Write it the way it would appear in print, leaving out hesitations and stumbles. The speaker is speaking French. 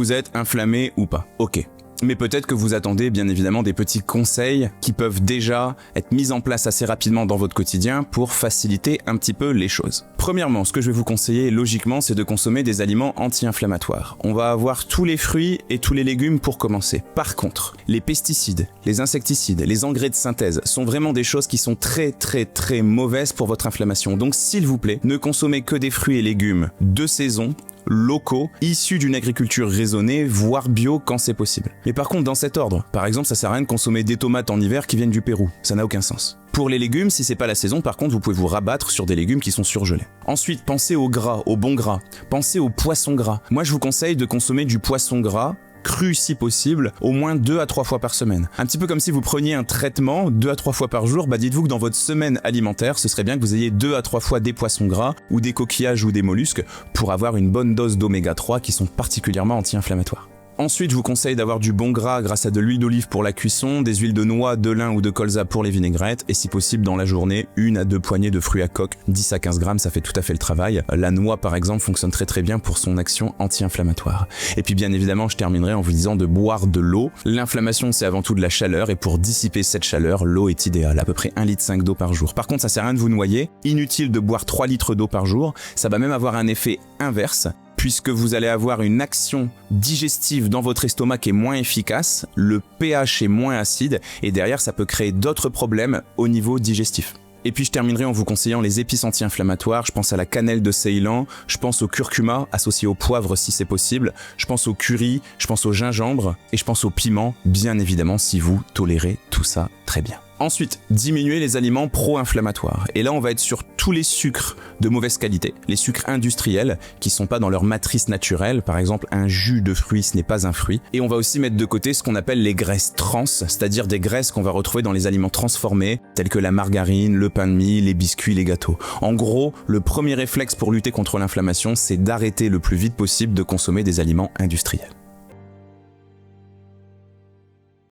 vous êtes inflammé ou pas. Ok. Mais peut-être que vous attendez bien évidemment des petits conseils qui peuvent déjà être mis en place assez rapidement dans votre quotidien pour faciliter un petit peu les choses. Premièrement, ce que je vais vous conseiller logiquement, c'est de consommer des aliments anti-inflammatoires. On va avoir tous les fruits et tous les légumes pour commencer. Par contre, les pesticides, les insecticides, les engrais de synthèse sont vraiment des choses qui sont très mauvaises pour votre inflammation. Donc s'il vous plaît, ne consommez que des fruits et légumes de saison, locaux, issus d'une agriculture raisonnée, voire bio quand c'est possible. Mais par contre, dans cet ordre, par exemple, ça sert à rien de consommer des tomates en hiver qui viennent du Pérou. Ça n'a aucun sens. Pour les légumes, si c'est pas la saison, par contre, vous pouvez vous rabattre sur des légumes qui sont surgelés. Ensuite, pensez au gras, au bon gras. Pensez au poisson gras. Moi, je vous conseille de consommer du poisson gras cru si possible, au moins 2 à 3 fois par semaine. Un petit peu comme si vous preniez un traitement 2 à 3 fois par jour, dites-vous que dans votre semaine alimentaire, ce serait bien que vous ayez 2 à 3 fois des poissons gras ou des coquillages ou des mollusques pour avoir une bonne dose d'oméga 3 qui sont particulièrement anti-inflammatoires. Ensuite, je vous conseille d'avoir du bon gras grâce à de l'huile d'olive pour la cuisson, des huiles de noix, de lin ou de colza pour les vinaigrettes, et si possible dans la journée, 1 à 2 poignées de fruits à coque, 10 à 15 grammes, ça fait tout à fait le travail. La noix par exemple fonctionne très bien pour son action anti-inflammatoire. Et puis bien évidemment, je terminerai en vous disant de boire de l'eau. L'inflammation c'est avant tout de la chaleur, et pour dissiper cette chaleur, l'eau est idéale, à peu près 1,5 litre d'eau par jour. Par contre, ça sert à rien de vous noyer, inutile de boire 3 litres d'eau par jour, ça va même avoir un effet inverse, puisque vous allez avoir une action digestive dans votre estomac qui est moins efficace, le pH est moins acide, et derrière ça peut créer d'autres problèmes au niveau digestif. Et puis je terminerai en vous conseillant les épices anti-inflammatoires. Je pense à la cannelle de Ceylan, je pense au curcuma associé au poivre si c'est possible, je pense au curry, je pense au gingembre et je pense au piment, bien évidemment si vous tolérez tout ça très bien. Ensuite, diminuer les aliments pro-inflammatoires. Et là, on va être sur tous les sucres de mauvaise qualité, les sucres industriels qui sont pas dans leur matrice naturelle. Par exemple, un jus de fruits, ce n'est pas un fruit. Et on va aussi mettre de côté ce qu'on appelle les graisses trans, c'est-à-dire des graisses qu'on va retrouver dans les aliments transformés, tels que la margarine, le pain de mie, les biscuits, les gâteaux. En gros, le premier réflexe pour lutter contre l'inflammation, c'est d'arrêter le plus vite possible de consommer des aliments industriels.